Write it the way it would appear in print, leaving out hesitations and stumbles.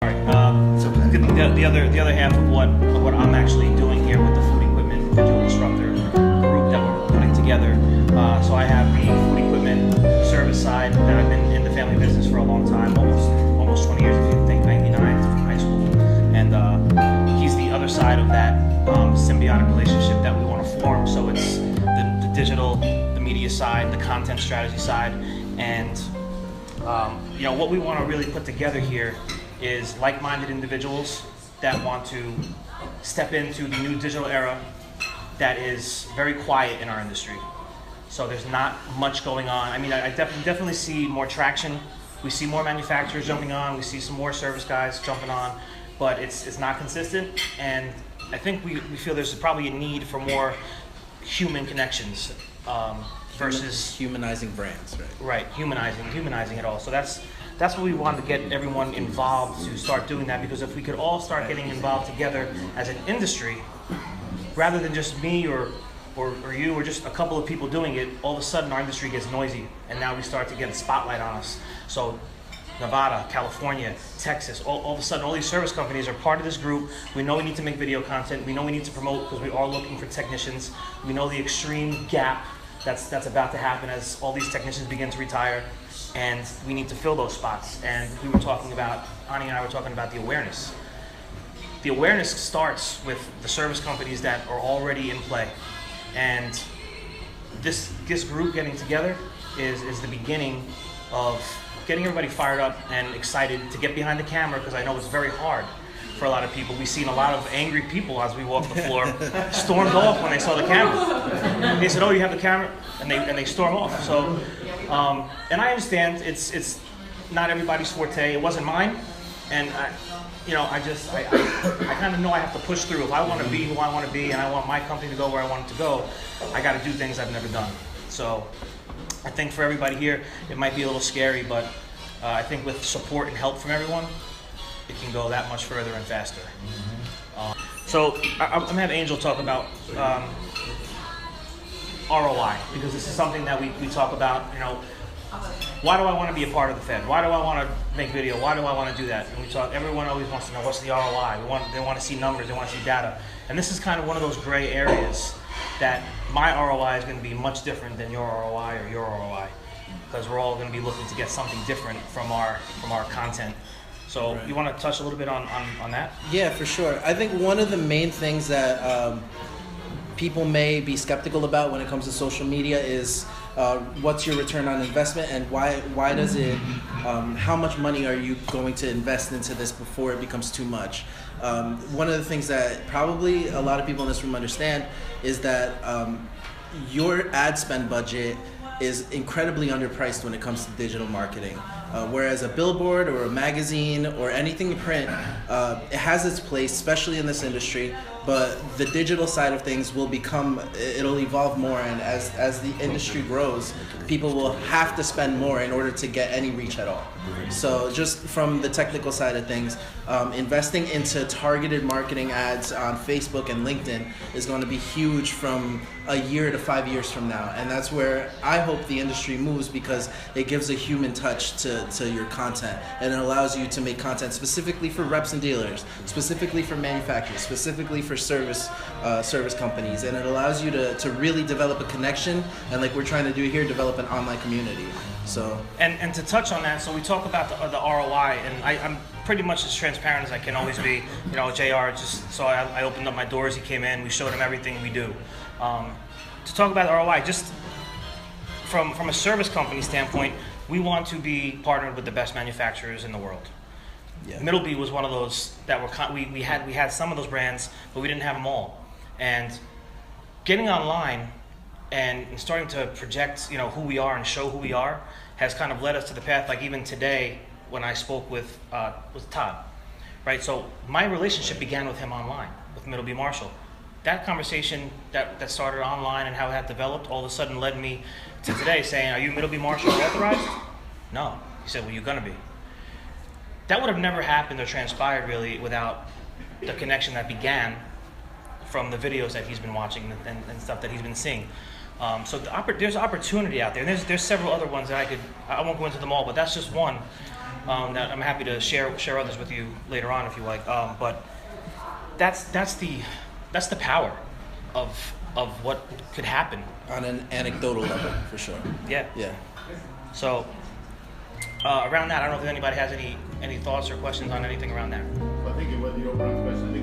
So the other half of what I'm actually doing here with the food equipment digital disruptor group that we're putting together. So I have the food equipment service side that I've been in the family business for a long time, almost 20 years, if you think 99 from high school, and he's the other side of that symbiotic relationship that we want to form. So it's the digital, the media side, the content strategy side, and you know, what we want to really put together here is like-minded individuals that want to step into the new digital era that is very quiet in our industry. So there's not much going on. I mean, I definitely see more traction. We see more manufacturers jumping on. We see some more service guys jumping on, but it's not consistent. And I think we feel there's probably a need for more human connections versus humanizing brands, right? Right, humanizing it all. So that's what we wanted to get everyone involved to start doing that, because if we could all start getting involved together as an industry, rather than just me or you or just a couple of people doing it, all of a sudden our industry gets noisy, and now we start to get a spotlight on us. So Nevada, California, Texas, all of a sudden all these service companies are part of this group. We know we need to make video content. We know we need to promote because we are looking for technicians. We know the extreme gap that's about to happen as all these technicians begin to retire, and we need to fill those spots. And we were talking about, Ani and I were talking about the awareness. The awareness starts with the service companies that are already in play. And this group getting together is the beginning of getting everybody fired up and excited to get behind the camera, because I know it's very hard for a lot of people. We've seen a lot of angry people as we walked the floor, stormed off when they saw the camera. They said, "Oh, you have the camera?" And they storm off. So, and I understand it's not everybody's forte. It wasn't mine, and I kind of know I have to push through. If I want to be who I want to be, and I want my company to go where I want it to go, I got to do things I've never done. So I think for everybody here, it might be a little scary, but I think with support and help from everyone, it can go that much further and faster. So I'm going to have Angel talk about ROI, because this is something that we talk about. You know, why do I want to be a part of the F.E.D.? Why do I want to make video? Why do I want to do that? And we talk. Everyone always wants to know what's the ROI. They want to see numbers. They want to see data. And this is kind of one of those gray areas that my ROI is going to be much different than your ROI or your ROI, because we're all going to be looking to get something different from our content. So right. You want to touch a little bit on that? Yeah, for sure. I think one of the main things that people may be skeptical about when it comes to social media is what's your return on investment, and why does it, how much money are you going to invest into this before it becomes too much? One of the things that probably a lot of people in this room understand is that your ad spend budget is incredibly underpriced when it comes to digital marketing. Whereas a billboard or a magazine or anything in print, it has its place, especially in this industry, but the digital side of things it'll evolve more, and as the industry grows, people will have to spend more in order to get any reach at all. So just from the technical side of things, investing into targeted marketing ads on Facebook and LinkedIn is going to be huge from a year to 5 years from now, and that's where I hope the industry moves, because it gives a human touch to your content, and it allows you to make content specifically for reps and dealers, specifically for manufacturers, specifically for service companies, and it allows you to really develop a connection, and like we're trying to do here, develop an online community. So and to touch on that, so we talk about the ROI, and I'm pretty much as transparent as I can always be. You know, JR I opened up my doors, he came in, we showed him everything we do. To talk about ROI, just from a service company standpoint, we want to be partnered with the best manufacturers in the world. Yeah. Middleby was one of those that we had some of those brands, but we didn't have them all. And getting online and starting to project, you know, who we are and show who we are has kind of led us to the path. Like even today, when I spoke with Todd, right? So my relationship began with him online, with Middleby Marshall. That conversation that started online and how it had developed all of a sudden led me to today saying, "Are you Middleby Marshall authorized?" "No." He said, "Well, you're gonna be." That would have never happened or transpired really without the connection that began from the videos that he's been watching and stuff that he's been seeing. So there's opportunity out there. And there's several other ones that I won't go into them all, but that's just one that I'm happy to share others with you later on if you like. But that's the power of what could happen On an anecdotal level, for sure. Yeah. Yeah. So around that, I don't know if anybody has any thoughts or questions on anything around that. I think it was your question.